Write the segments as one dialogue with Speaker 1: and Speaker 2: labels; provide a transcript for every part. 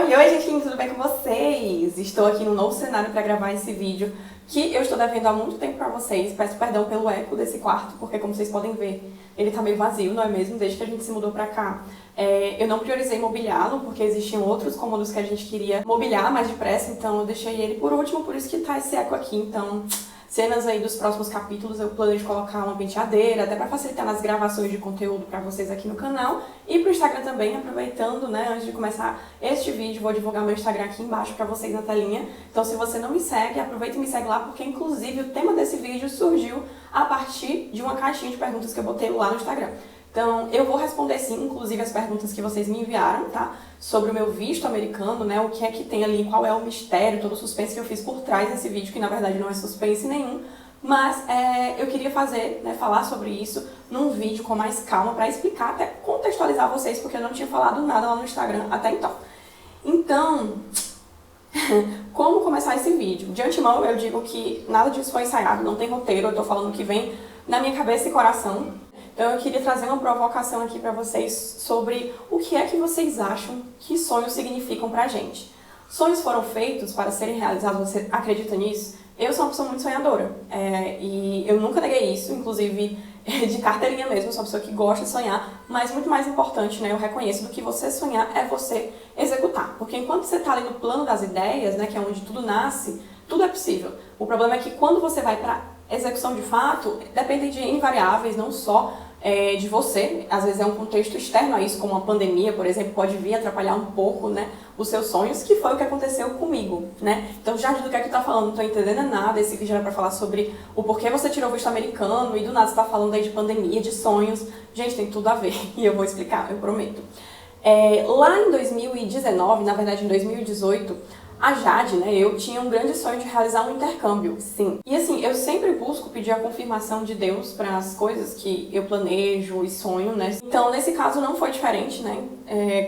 Speaker 1: Oi, gente, tudo bem com vocês? Estou aqui no novo cenário para gravar esse vídeo que eu estou devendo há muito tempo para vocês. Peço perdão pelo eco desse quarto, porque como vocês podem ver, ele tá meio vazio, não é mesmo? Desde que a gente se mudou para cá. Eu não priorizei mobiliá-lo, porque existiam outros cômodos que a gente queria mobiliar mais depressa, então eu deixei ele por último, por isso que tá esse eco aqui. Então, cenas aí dos próximos capítulos, eu planejo colocar uma penteadeira, até para facilitar nas gravações de conteúdo para vocês aqui no canal. E pro Instagram também, aproveitando, né, antes de começar este vídeo, vou divulgar meu Instagram aqui embaixo para vocês na telinha. Então, se você não me segue, aproveita e me segue lá, porque inclusive o tema desse vídeo surgiu a partir de uma caixinha de perguntas que eu botei lá no Instagram. Então, eu vou responder sim, inclusive as perguntas que vocês me enviaram, tá? Sobre o meu visto americano, né? O que é que tem ali, qual é o mistério, todo o suspense que eu fiz por trás desse vídeo, que na verdade não é suspense nenhum. Mas eu queria fazer, né, falar sobre isso num vídeo com mais calma, pra explicar, até contextualizar vocês, porque eu não tinha falado nada lá no Instagram até então. Então, como começar esse vídeo? De antemão, eu digo que nada disso foi ensaiado, não tem roteiro, eu tô falando o que vem na minha cabeça e coração. Então eu queria trazer uma provocação aqui para vocês sobre o que é que vocês acham que sonhos significam pra gente. Sonhos foram feitos para serem realizados, você acredita nisso? Eu sou uma pessoa muito sonhadora, e eu nunca neguei isso, inclusive de carteirinha mesmo, eu sou uma pessoa que gosta de sonhar, mas muito mais importante, né, eu reconheço do que você sonhar é você executar. Porque enquanto você está ali no plano das ideias, né, que é onde tudo nasce, tudo é possível. O problema é que quando você vai para execução de fato, depende de N variáveis, não só de você, às vezes é um contexto externo a isso, como uma pandemia, por exemplo, pode vir atrapalhar um pouco, né, os seus sonhos, que foi o que aconteceu comigo, né? Então, já do que é que tu tá falando, não tô entendendo nada, esse vídeo era pra falar sobre o porquê você tirou o visto americano e do nada você tá falando aí de pandemia, de sonhos. Gente, tem tudo a ver, e eu vou explicar, eu prometo. Lá em 2019, na verdade em 2018, a Jade, né, eu tinha um grande sonho de realizar um intercâmbio, sim. E assim, eu sempre busco pedir a confirmação de Deus para as coisas que eu planejo e sonho, né? Então, nesse caso não foi diferente, né?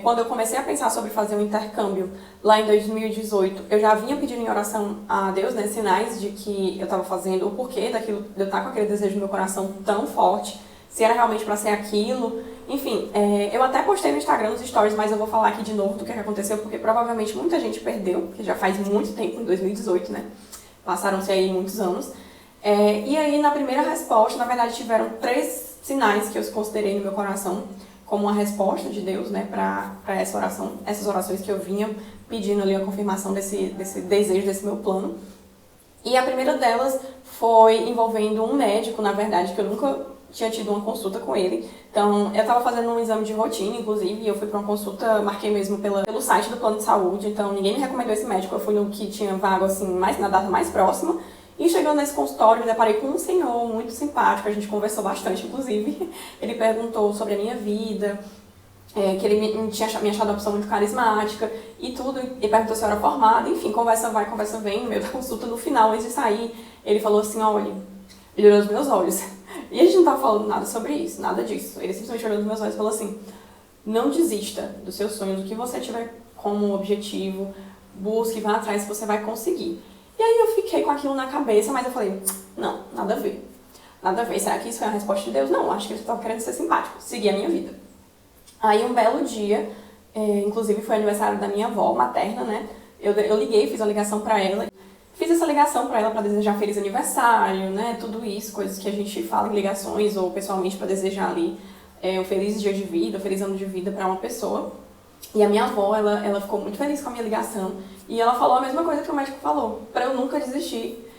Speaker 1: Quando eu comecei a pensar sobre fazer um intercâmbio lá em 2018, eu já vinha pedindo em oração a Deus, né, sinais de que eu estava fazendo, o porquê daquilo, de eu estar com aquele desejo no meu coração tão forte, se era realmente para ser aquilo. Enfim, eu até postei no Instagram nos stories, mas eu vou falar aqui de novo do que aconteceu, porque provavelmente muita gente perdeu, porque já faz muito tempo, em 2018, né? Passaram-se aí muitos anos. E aí, na primeira resposta, na verdade, tiveram 3 sinais que eu considerei no meu coração como uma resposta de Deus, né, para essa oração, essas orações que eu vinha pedindo ali a confirmação desse desejo, desse meu plano. E a primeira delas foi envolvendo um médico, na verdade, que eu nunca tinha tido uma consulta com ele. Então, eu estava fazendo um exame de rotina, inclusive, e eu fui para uma consulta, marquei mesmo pelo site do plano de saúde, então ninguém me recomendou esse médico, eu fui no que tinha vaga, assim, na data mais próxima. E chegando nesse consultório, me deparei com um senhor muito simpático, a gente conversou bastante, inclusive. Ele perguntou sobre a minha vida, que ele tinha me achado uma pessoa muito carismática e tudo, e perguntou se eu era formada, enfim, conversa vai, conversa vem, no meio da consulta, no final, antes de sair, ele falou assim, olha, ele olhou nos meus olhos, e a gente não tava falando nada sobre isso, nada disso, ele simplesmente olhou nos meus olhos e falou assim, não desista dos seus sonhos, do que você tiver como objetivo, busque, vá atrás que você vai conseguir. E aí eu fiquei com aquilo na cabeça, mas eu falei, não, nada a ver, será que isso foi a resposta de Deus? Não, acho que ele estava querendo ser simpático, seguir a minha vida. Aí um belo dia, inclusive foi aniversário da minha avó materna, né? Eu liguei, fiz a ligação pra ela. Fiz essa ligação pra ela pra desejar feliz aniversário, né? Tudo isso, coisas que a gente fala em ligações ou pessoalmente pra desejar ali um feliz dia de vida, um feliz ano de vida pra uma pessoa. E a minha avó, ela ficou muito feliz com a minha ligação. E ela falou a mesma coisa que o médico falou, pra eu nunca desistir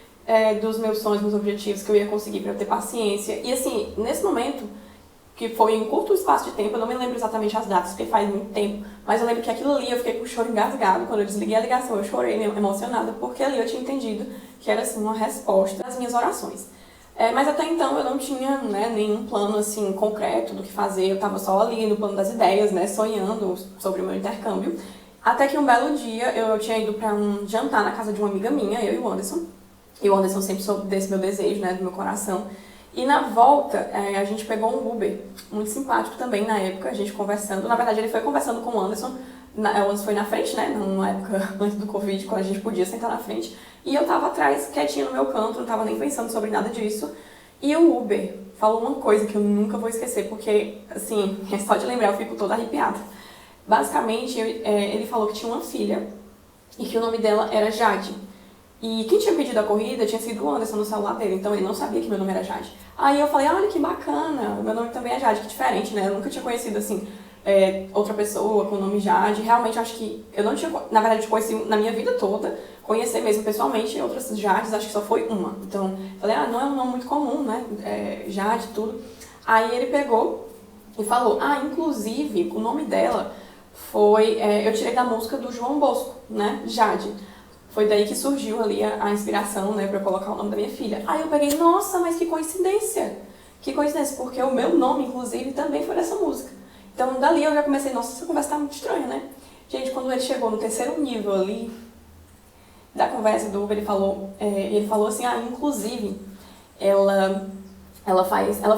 Speaker 1: dos meus sonhos, dos objetivos que eu ia conseguir, pra eu ter paciência. E assim, nesse momento, que foi em um curto espaço de tempo, eu não me lembro exatamente as datas, porque faz muito tempo, mas eu lembro que aquilo ali eu fiquei com o choro engasgado, quando eu desliguei a ligação eu chorei emocionada, porque ali eu tinha entendido que era assim uma resposta às minhas orações. Mas até então eu não tinha, né, nenhum plano assim concreto do que fazer, eu estava só ali no plano das ideias, né, sonhando sobre o meu intercâmbio, até que um belo dia eu tinha ido para um jantar na casa de uma amiga minha, eu e o Anderson sempre soube desse meu desejo, né, do meu coração. E na volta, a gente pegou um Uber, muito simpático também na época, a gente conversando. Na verdade, ele foi conversando com o Anderson, o Anderson foi na frente, né, numa época antes do Covid, quando a gente podia sentar na frente. E eu tava atrás, quietinha no meu canto, não tava nem pensando sobre nada disso. E o Uber falou uma coisa que eu nunca vou esquecer, porque, assim, só de lembrar eu fico toda arrepiada. Basicamente, ele falou que tinha uma filha e que o nome dela era Jade. E quem tinha pedido a corrida tinha sido o Anderson no celular dele, então ele não sabia que meu nome era Jade. Aí eu falei, olha que bacana, meu nome também é Jade, que diferente, né? Eu nunca tinha conhecido, assim, outra pessoa com o nome Jade. Realmente, acho que eu não tinha, na verdade, eu conheci na minha vida toda, conhecer mesmo pessoalmente outras Jades, acho que só foi uma. Então, eu falei, não é um nome muito comum, né? Jade, tudo. Aí ele pegou e falou, inclusive, o nome dela foi, eu tirei da música do João Bosco, né? Jade. Foi daí que surgiu ali a inspiração, né, pra eu colocar o nome da minha filha. Aí eu peguei, nossa, mas que coincidência! Que coincidência, porque o meu nome, inclusive, também foi dessa música. Então, dali eu já comecei, nossa, essa conversa tá muito estranha, né? Gente, quando ele chegou no terceiro nível ali da conversa do Uber, ele falou assim, inclusive, ela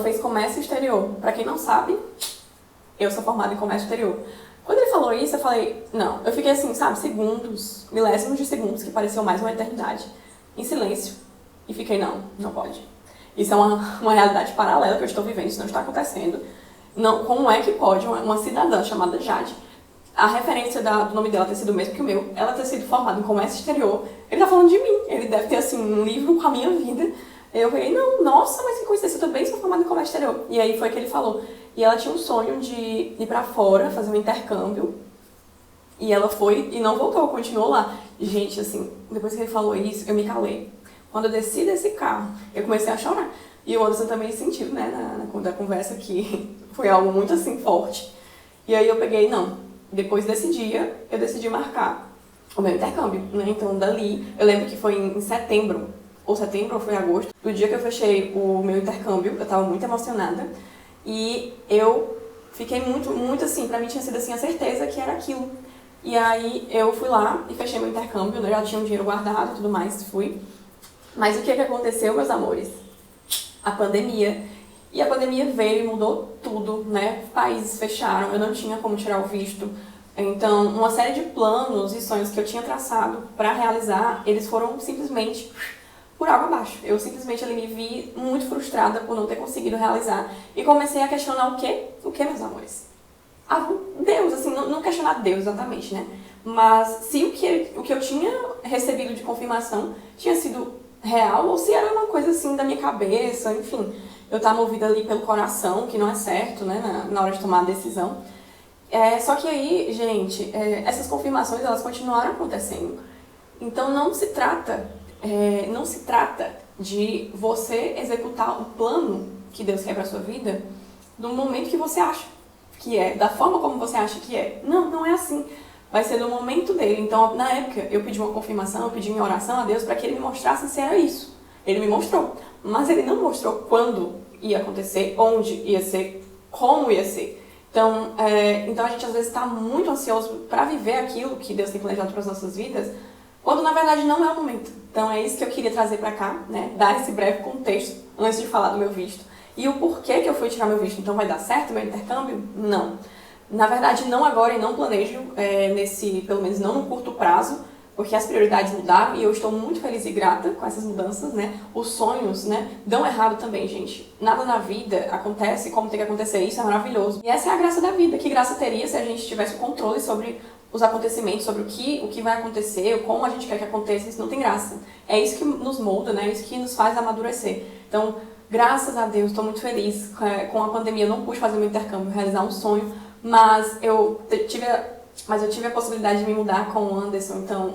Speaker 1: fez comércio exterior. Pra quem não sabe, eu sou formada em comércio exterior. Quando ele falou isso, eu falei, não. Eu fiquei assim, sabe, segundos, milésimos de segundos, que pareceu mais uma eternidade, em silêncio. E fiquei, não pode. Isso é uma realidade paralela que eu estou vivendo, isso não está acontecendo. Não, como é que pode uma cidadã chamada Jade, a referência do nome dela ter sido o mesmo que o meu, ela ter sido formada em comércio exterior, ele tá falando de mim. Ele deve ter, assim, um livro com a minha vida. Eu falei, nossa, mas que coincidência, eu também sou formada em comércio exterior. E aí foi que ele falou. E ela tinha um sonho de ir pra fora, fazer um intercâmbio. E ela foi e não voltou, continuou lá. Gente, assim, depois que ele falou isso, eu me calei. Quando eu desci desse carro, eu comecei a chorar. E o Anderson também sentiu, né, na conversa, que foi algo muito, assim, forte. E aí eu peguei, depois desse dia, eu decidi marcar o meu intercâmbio, né? Então, dali, eu lembro que foi em setembro, ou foi agosto, do dia que eu fechei o meu intercâmbio, eu tava muito emocionada. E eu fiquei muito assim, pra mim tinha sido assim a certeza que era aquilo. E aí eu fui lá e fechei meu intercâmbio, né? Já tinha um dinheiro guardado e tudo mais, fui. Mas o que aconteceu, meus amores? A pandemia. E a pandemia veio e mudou tudo, né? Países fecharam, eu não tinha como tirar o visto. Então, uma série de planos e sonhos que eu tinha traçado pra realizar, eles foram simplesmente por água abaixo. Eu simplesmente me vi muito frustrada por não ter conseguido realizar. E comecei a questionar o quê? O quê, meus amores? Deus, assim, não questionar Deus exatamente, né? Mas se o que eu tinha recebido de confirmação tinha sido real ou se era uma coisa assim da minha cabeça, enfim. Eu tava movida ali pelo coração, que não é certo, né, na hora de tomar a decisão. Só que aí, gente, essas confirmações, elas continuaram acontecendo. Então não se trata de você executar o plano que Deus quer para sua vida no momento que você acha que é, da forma como você acha que é. Não é assim. Vai ser no momento dele. Então, na época, eu pedi uma confirmação, eu pedi minha oração a Deus para que ele me mostrasse se era isso. Ele me mostrou. Mas ele não mostrou quando ia acontecer, onde ia ser, como ia ser. Então a gente às vezes está muito ansioso para viver aquilo que Deus tem planejado para as nossas vidas, quando na verdade não é o momento. Então é isso que eu queria trazer para cá, né? Dar esse breve contexto antes de falar do meu visto. E o porquê que eu fui tirar meu visto. Então vai dar certo meu intercâmbio? Não. Na verdade, não agora e não planejo, pelo menos não no curto prazo, porque as prioridades mudaram e eu estou muito feliz e grata com essas mudanças, né? Os sonhos, né, dão errado também, gente. Nada na vida acontece como tem que acontecer, isso é maravilhoso. E essa é a graça da vida. Que graça teria se a gente tivesse o controle sobre os acontecimentos, sobre o que vai acontecer, como a gente quer que aconteça, isso não tem graça. É isso que nos molda, né? É isso que nos faz amadurecer. Então, graças a Deus, estou muito feliz. Com a pandemia eu não pude fazer meu intercâmbio, realizar um sonho, mas eu tive a possibilidade de me mudar com o Anderson. Então,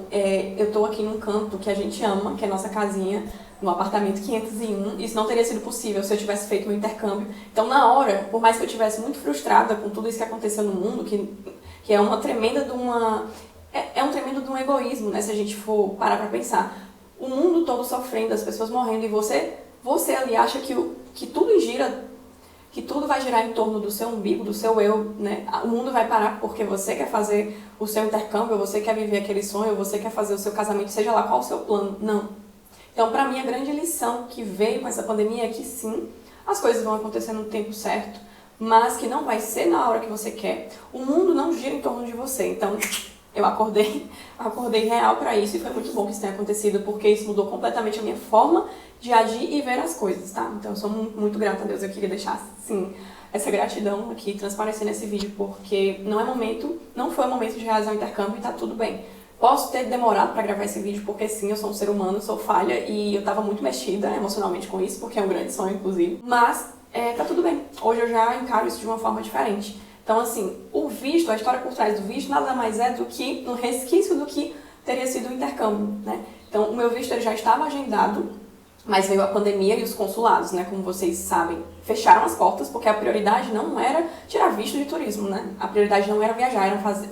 Speaker 1: eu tô aqui num canto que a gente ama, que é a nossa casinha, no apartamento 501. Isso não teria sido possível se eu tivesse feito meu intercâmbio. Então, na hora, por mais que eu estivesse muito frustrada com tudo isso que aconteceu no mundo, que é uma tremenda de uma... um tremendo de um egoísmo, né? Se a gente for parar pra pensar. O mundo todo sofrendo, as pessoas morrendo, e você ali acha que tudo gira, que tudo vai girar em torno do seu umbigo, do seu eu, né? O mundo vai parar porque você quer fazer o seu intercâmbio, você quer viver aquele sonho, você quer fazer o seu casamento, seja lá qual o seu plano. Não. Então, pra mim, a grande lição que veio com essa pandemia é que sim, as coisas vão acontecer no tempo certo, mas que não vai ser na hora que você quer. O mundo não gira em torno de você. Então, eu acordei real para isso e foi muito bom que isso tenha acontecido, porque isso mudou completamente a minha forma de agir e ver as coisas, tá? Então eu sou muito grata a Deus, eu queria deixar, sim, essa gratidão aqui transparecer nesse vídeo, porque não foi o momento de realizar o intercâmbio e tá tudo bem. Posso ter demorado para gravar esse vídeo, porque sim, eu sou um ser humano, sou falha e eu tava muito mexida emocionalmente com isso, porque é um grande sonho, inclusive. Mas tá tudo bem. Hoje eu já encaro isso de uma forma diferente. Então, assim, o visto, a história por trás do visto, nada mais é do que um resquício do que teria sido o intercâmbio, né? Então, o meu visto ele já estava agendado, mas veio a pandemia e os consulados, né, como vocês sabem, fecharam as portas, porque a prioridade não era tirar visto de turismo, né? A prioridade não era viajar,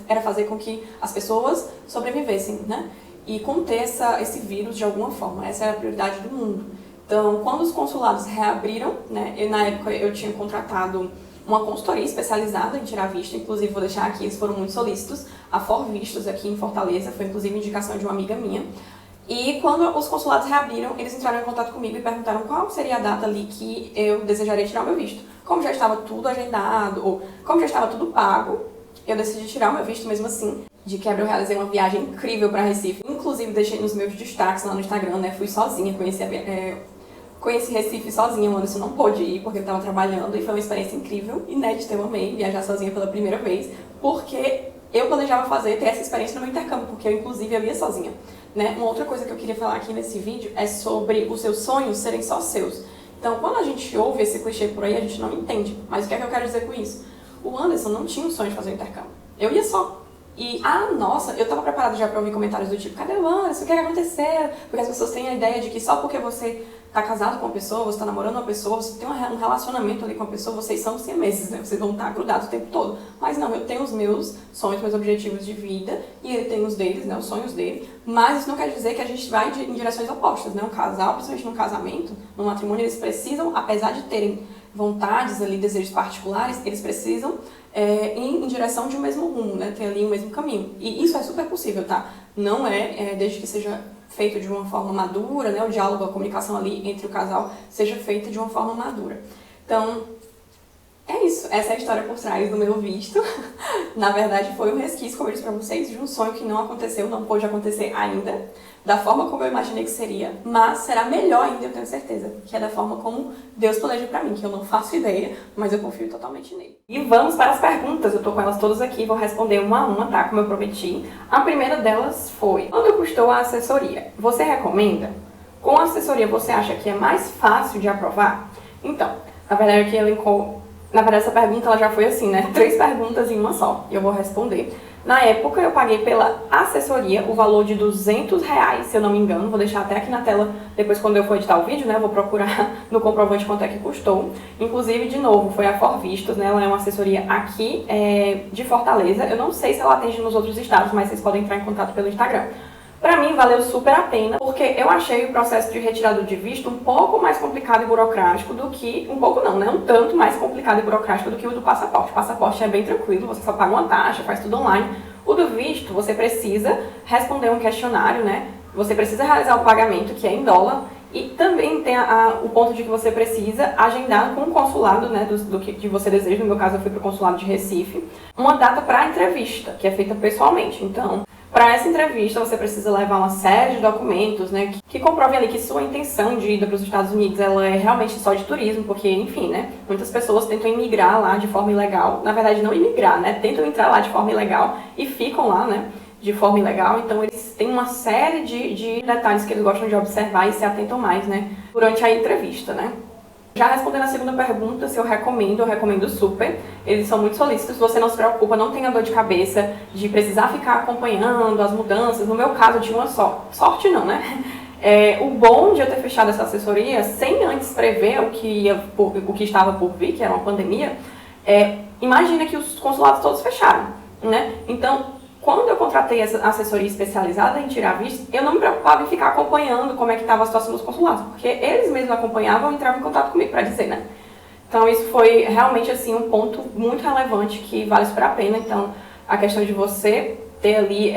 Speaker 1: era fazer com que as pessoas sobrevivessem, né? E conter esse vírus de alguma forma. Essa era a prioridade do mundo. Então, quando os consulados reabriram, né, na época eu tinha contratado uma consultoria especializada em tirar visto, inclusive vou deixar aqui, eles foram muito solícitos, a For Vistos aqui em Fortaleza, foi inclusive indicação de uma amiga minha. E quando os consulados reabriram, eles entraram em contato comigo e perguntaram qual seria a data ali que eu desejaria tirar o meu visto. Como já estava tudo agendado, ou como já estava tudo pago, eu decidi tirar o meu visto mesmo assim. De quebra eu realizei uma viagem incrível para Recife, inclusive deixei nos meus destaques lá no Instagram, né, fui sozinha, conheci Recife sozinha, o Anderson não pôde ir porque ele estava trabalhando e foi uma experiência incrível, inédita, eu amei viajar sozinha pela primeira vez, porque eu planejava ter essa experiência no meu intercâmbio, porque eu ia sozinha. Né? Uma outra coisa que eu queria falar aqui nesse vídeo é sobre os seus sonhos serem só seus. Então, quando a gente ouve esse clichê por aí, a gente não entende. Mas o que é que eu quero dizer com isso? O Anderson não tinha um sonho de fazer um intercâmbio. Eu ia só. E, nossa, eu tava preparada já pra ouvir comentários do tipo, cadê o Anderson? O que é que aconteceu? Porque as pessoas têm a ideia de que só porque você tá casado com uma pessoa, você tá namorando uma pessoa, você tem um relacionamento ali com a pessoa, vocês são siameses, né? Vocês vão estar grudados o tempo todo. Mas não, eu tenho os meus sonhos, meus objetivos de vida, e ele tem os deles, né? Os sonhos dele. Mas isso não quer dizer que a gente vai em direções opostas, né? Um casal, principalmente num casamento, num matrimônio, eles precisam, apesar de terem vontades ali, desejos particulares, eles precisam ir em direção de um mesmo rumo, né? Ter ali o mesmo caminho. E isso é super possível, tá? Não desde que seja feito de uma forma madura, né? O diálogo, a comunicação ali entre o casal seja feita de uma forma madura. Então, é isso. Essa é a história por trás do meu visto. Na verdade, foi um resquício, como eu disse pra vocês, de um sonho que não aconteceu, não pôde acontecer ainda, da forma como eu imaginei que seria, mas será melhor ainda, eu tenho certeza, que é da forma como Deus planeja pra mim, que eu não faço ideia, mas eu confio totalmente nele. E vamos para as perguntas, eu tô com elas todas aqui, vou responder uma a uma, tá? Como eu prometi. A primeira delas foi: quanto custou a assessoria? Você recomenda? Com a assessoria, você acha que é mais fácil de aprovar? Então, na verdade, aqui essa pergunta ela já foi assim, né? 3 perguntas em uma só, e eu vou responder. Na época, eu paguei pela assessoria o valor de R$200, se eu não me engano. Vou deixar até aqui na tela, depois quando eu for editar o vídeo, né? Eu vou procurar no comprovante quanto é que custou. Inclusive, de novo, foi a For Vistos, né? Ela é uma assessoria aqui de Fortaleza. Eu não sei se ela atende nos outros estados, mas vocês podem entrar em contato pelo Instagram. Pra mim, valeu super a pena, porque eu achei o processo de retirada de visto um pouco mais complicado e burocrático do que... Um pouco não, né? Um tanto mais complicado e burocrático do que o do passaporte. O passaporte é bem tranquilo, você só paga uma taxa, faz tudo online. O do visto, você precisa responder um questionário, né? Você precisa realizar o pagamento, que é em dólar. E também tem o ponto de que você precisa agendar com o consulado, né, do que você deseja. No meu caso, eu fui para o consulado de Recife, uma data para a entrevista, que é feita pessoalmente. Então, para essa entrevista, você precisa levar uma série de documentos, né, que comprovem ali que sua intenção de ir para os Estados Unidos ela é realmente só de turismo, porque, enfim, né, muitas pessoas tentam imigrar lá de forma ilegal. Na verdade, não imigrar, né, tentam entrar lá de forma ilegal e ficam lá, né, de forma ilegal. Então, eles têm uma série de detalhes que eles gostam de observar e se atentam mais, né, durante a entrevista, né. Já respondendo a segunda pergunta, se eu recomendo super. Eles são muito solícitos, você não se preocupa, não tenha dor de cabeça de precisar ficar acompanhando as mudanças. No meu caso, eu tinha uma só. Sorte não, né? O bom de eu ter fechado essa assessoria, sem antes prever o que estava por vir, que era uma pandemia, imagina que os consulados todos fecharam, né? Então, quando eu contratei essa assessoria especializada em tirar visto, eu não me preocupava em ficar acompanhando como é que estava a situação dos consulados, porque eles mesmos acompanhavam e entravam em contato comigo para dizer, né? Então isso foi realmente assim um ponto muito relevante que vale super a pena. Então a questão de você ter ali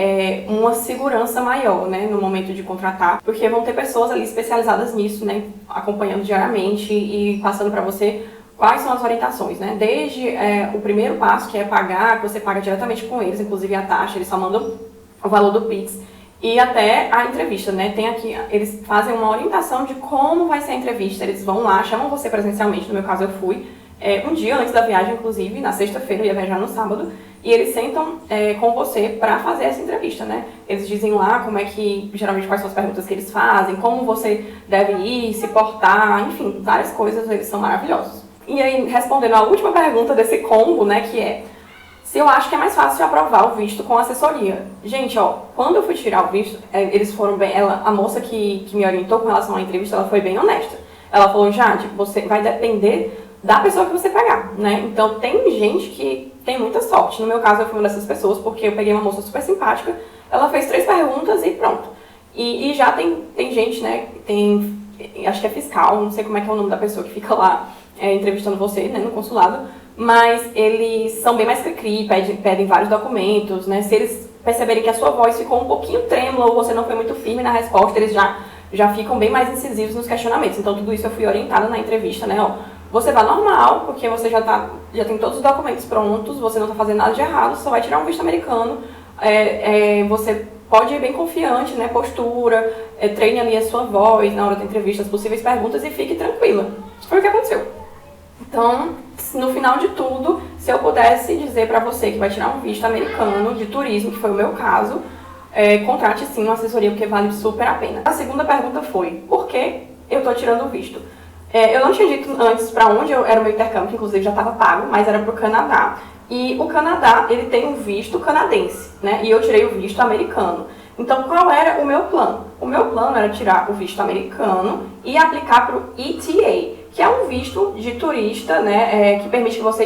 Speaker 1: uma segurança maior, né, no momento de contratar, porque vão ter pessoas ali especializadas nisso, né, acompanhando diariamente e passando para você quais são as orientações, né? Desde o primeiro passo, que é pagar, que você paga diretamente com eles, inclusive a taxa, eles só mandam o valor do Pix e até a entrevista, né? Tem aqui, eles fazem uma orientação de como vai ser a entrevista, eles vão lá, chamam você presencialmente, no meu caso eu fui, um dia antes da viagem, inclusive, na sexta-feira, eu ia viajar no sábado, e eles sentam com você para fazer essa entrevista, né? Eles dizem lá como é que, geralmente, quais são as perguntas que eles fazem, como você deve ir, se portar, enfim, várias coisas, eles são maravilhosos. E aí, respondendo a última pergunta desse combo, né, que é se eu acho que é mais fácil aprovar o visto com assessoria. Gente, ó, quando eu fui tirar o visto, eles foram bem, a moça que me orientou com relação à entrevista, ela foi bem honesta. Ela falou, Jade, você vai depender da pessoa que você pegar, né? Então, tem gente que tem muita sorte. No meu caso, eu fui uma dessas pessoas, porque eu peguei uma moça super simpática, ela fez 3 perguntas e pronto. E já tem gente, né, acho que é fiscal, não sei como é que é o nome da pessoa que fica lá entrevistando você, né, no consulado, mas eles são bem mais cri-cri, pedem vários documentos, né? Se eles perceberem que a sua voz ficou um pouquinho trêmula ou você não foi muito firme na resposta, eles já ficam bem mais incisivos nos questionamentos. Então, tudo isso eu fui orientada na entrevista, né, ó. Você vai normal, porque você já tem todos os documentos prontos, você não está fazendo nada de errado, só vai tirar um visto americano, você pode ir bem confiante, né, postura, treine ali a sua voz na hora da entrevista, as possíveis perguntas e fique tranquila. Foi o que aconteceu. Então, no final de tudo, se eu pudesse dizer para você que vai tirar um visto americano de turismo, que foi o meu caso, contrate sim uma assessoria, porque vale super a pena. A segunda pergunta foi, por que eu estou tirando o visto? Eu não tinha dito antes para onde era o meu intercâmbio, que inclusive já estava pago, mas era para o Canadá. E o Canadá, ele tem um visto canadense, né? E eu tirei o visto americano. Então, qual era o meu plano? O meu plano era tirar o visto americano e aplicar para o ETA, que é um visto de turista, né? Que permite que você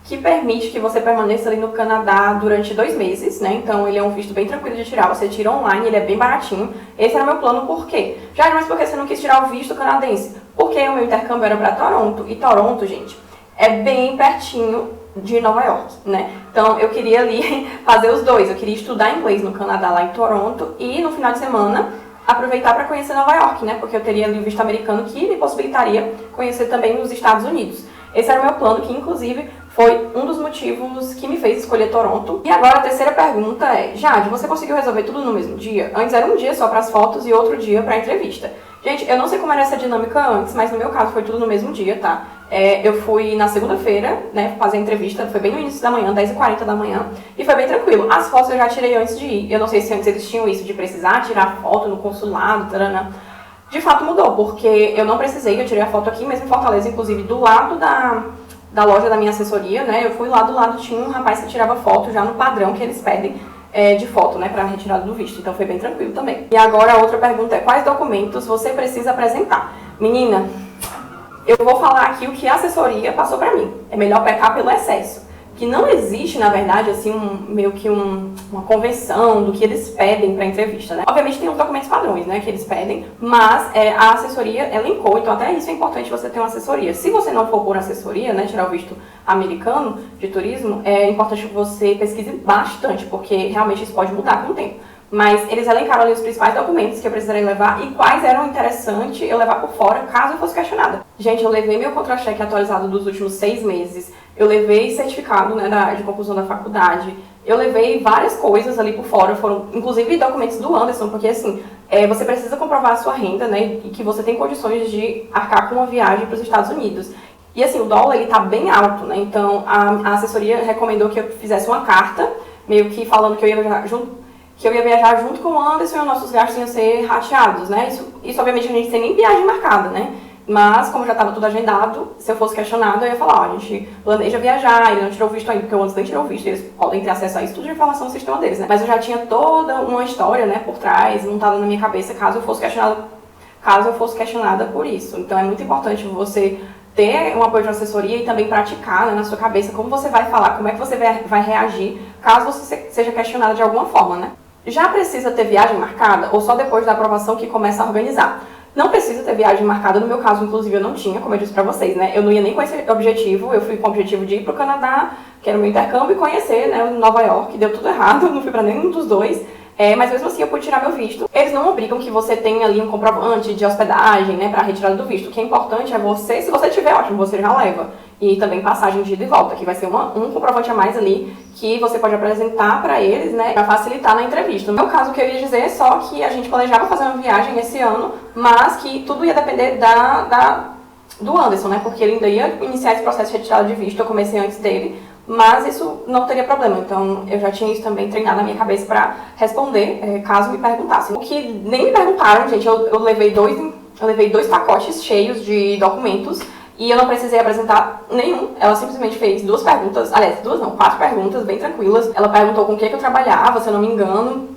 Speaker 1: que permite que você permaneça ali no Canadá durante 2 meses, né? Então, ele é um visto bem tranquilo de tirar, você tira online, ele é bem baratinho. Esse era o meu plano, por quê? Mas por que você não quis tirar o visto canadense? Porque o meu intercâmbio era para Toronto, e Toronto, gente, é bem pertinho de Nova York, né? Então, eu queria ali fazer os dois, eu queria estudar inglês no Canadá, lá em Toronto, e no final de semana aproveitar para conhecer Nova York, né? Porque eu teria ali o visto americano que me possibilitaria conhecer também os Estados Unidos. Esse era o meu plano, que inclusive foi um dos motivos que me fez escolher Toronto. E agora a terceira pergunta é, Jade, você conseguiu resolver tudo no mesmo dia? Antes era um dia só para as fotos e outro dia para a entrevista. Gente, eu não sei como era essa dinâmica antes, mas no meu caso foi tudo no mesmo dia, tá? Eu fui na segunda-feira, né, fazer a entrevista, foi bem no início da manhã, 10h40 da manhã, e foi bem tranquilo. As fotos eu já tirei antes de ir. Eu não sei se antes eles tinham isso de precisar tirar foto no consulado, tarana. De fato mudou, porque eu não precisei, eu tirei a foto aqui mesmo em Fortaleza, inclusive do lado da loja da minha assessoria, né? Eu fui lá do lado, tinha um rapaz que tirava foto já no padrão que eles pedem de foto, né, para retirada do visto. Então foi bem tranquilo também. E agora a outra pergunta é, quais documentos você precisa apresentar? Menina, eu vou falar aqui o que a assessoria passou para mim. É melhor pecar pelo excesso. Que não existe, na verdade, assim, meio que uma convenção do que eles pedem para entrevista, né? Obviamente tem os documentos padrões, né, que eles pedem, mas a assessoria elencou, então até isso é importante você ter uma assessoria. Se você não for por assessoria, né, tirar o visto americano de turismo, é importante que você pesquise bastante, porque realmente isso pode mudar com o tempo. Mas eles elencaram ali os principais documentos que eu precisaria levar e quais eram interessantes eu levar por fora, caso eu fosse questionada. Gente, eu levei meu contra-cheque atualizado dos últimos 6 meses, eu levei certificado, né, de conclusão da faculdade, eu levei várias coisas ali por fora, foram inclusive documentos do Anderson, porque assim, você precisa comprovar a sua renda, né, e que você tem condições de arcar com uma viagem para os Estados Unidos. E assim, o dólar, ele tá bem alto, né, então a assessoria recomendou que eu fizesse uma carta, meio que falando que eu ia viajar junto com o Anderson e os nossos gastos iam ser rateados, né? Isso obviamente a gente tem nem viagem marcada, né? Mas, como já estava tudo agendado, se eu fosse questionado, eu ia falar, ó, a gente planeja viajar, ele não tirou o visto ainda, porque o Anderson nem tirou o visto, eles podem ter acesso a isso, tudo de informação no sistema deles, né? Mas eu já tinha toda uma história, né, por trás, montada na minha cabeça, caso eu fosse questionada por isso. Então, é muito importante você ter um apoio de assessoria e também praticar, né, na sua cabeça como você vai falar, como é que você vai reagir, caso você seja questionada de alguma forma, né? Já precisa ter viagem marcada ou só depois da aprovação que começa a organizar? Não precisa ter viagem marcada, no meu caso, inclusive, eu não tinha, como eu disse pra vocês, né? Eu não ia nem com esse objetivo, eu fui com o objetivo de ir pro Canadá, que era o meu intercâmbio, e conhecer, né, Nova York, deu tudo errado, não fui pra nenhum dos dois. Mas mesmo assim eu pude tirar meu visto. Eles não obrigam que você tenha ali um comprovante de hospedagem, né, pra retirada do visto. O que é importante é você, se você tiver, ótimo, você já leva. E também passagem de ida e volta, que vai ser um comprovante a mais ali que você pode apresentar pra eles, né, pra facilitar na entrevista. No meu caso, o que eu ia dizer é só que a gente planejava fazer uma viagem esse ano, mas que tudo ia depender do Anderson, né, porque ele ainda ia iniciar esse processo de retirada de visto, eu comecei antes dele, mas isso não teria problema, então eu já tinha isso também treinado na minha cabeça pra responder, caso me perguntassem. O que nem me perguntaram, gente, eu levei dois pacotes cheios de documentos e eu não precisei apresentar nenhum. Ela simplesmente fez 2 perguntas, aliás, 2 não, 4 perguntas bem tranquilas. Ela perguntou com o que eu trabalhava, se eu não me engano,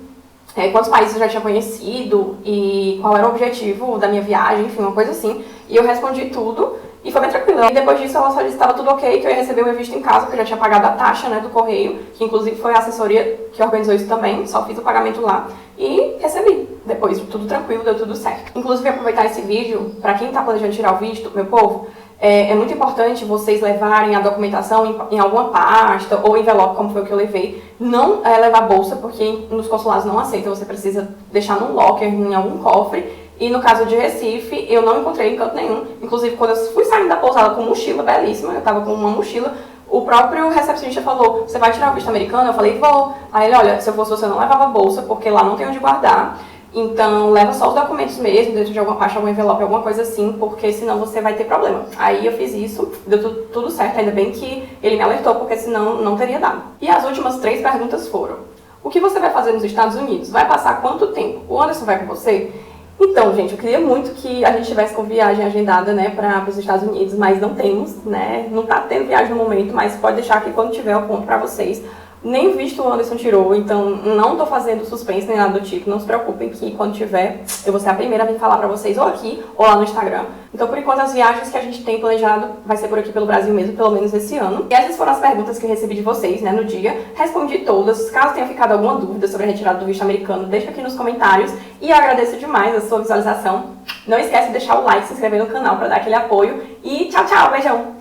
Speaker 1: quantos países eu já tinha conhecido e qual era o objetivo da minha viagem, enfim, uma coisa assim. E eu respondi tudo e foi bem tranquilo. E depois disso ela só disse que estava tudo ok, que eu ia receber o meu visto em casa, porque eu já tinha pagado a taxa, né, do correio, que inclusive foi a assessoria que organizou isso também, só fiz o pagamento lá e recebi. Depois, tudo tranquilo, deu tudo certo. Inclusive, aproveitar esse vídeo, para quem está planejando tirar o visto, meu povo, é muito importante vocês levarem a documentação em alguma pasta ou envelope, como foi o que eu levei. Não levar bolsa, porque nos consulados não aceitam, você precisa deixar num locker, em algum cofre. E no caso de Recife, eu não encontrei em canto nenhum. Inclusive, quando eu fui saindo da pousada com mochila belíssima, eu tava com uma mochila, o próprio recepcionista falou, você vai tirar o visto americano? Eu falei, vou. Aí ele, olha, se eu fosse você, eu não levava bolsa, porque lá não tem onde guardar. Então, leva só os documentos mesmo, dentro de alguma pasta, algum envelope, alguma coisa assim, porque senão você vai ter problema. Aí eu fiz isso, deu tudo certo, ainda bem que ele me alertou, porque senão não teria dado. E as últimas 3 perguntas foram, o que você vai fazer nos Estados Unidos? Vai passar quanto tempo? O Anderson vai com você? Então, gente, eu queria muito que a gente tivesse com viagem agendada, né, para os Estados Unidos, mas não temos, né, não tá tendo viagem no momento, mas pode deixar que quando tiver eu conto pra vocês. Nem visto o Anderson tirou, então não tô fazendo suspense nem nada do tipo, não se preocupem que quando tiver eu vou ser a primeira a vir falar pra vocês, ou aqui ou lá no Instagram. Então, por enquanto, as viagens que a gente tem planejado vai ser por aqui pelo Brasil mesmo, pelo menos esse ano. E essas foram as perguntas que eu recebi de vocês, né, no dia. Respondi todas. Caso tenha ficado alguma dúvida sobre a retirada do visto americano, deixa aqui nos comentários. E eu agradeço demais a sua visualização. Não esquece de deixar o like, se inscrever no canal pra dar aquele apoio. E tchau, tchau, beijão!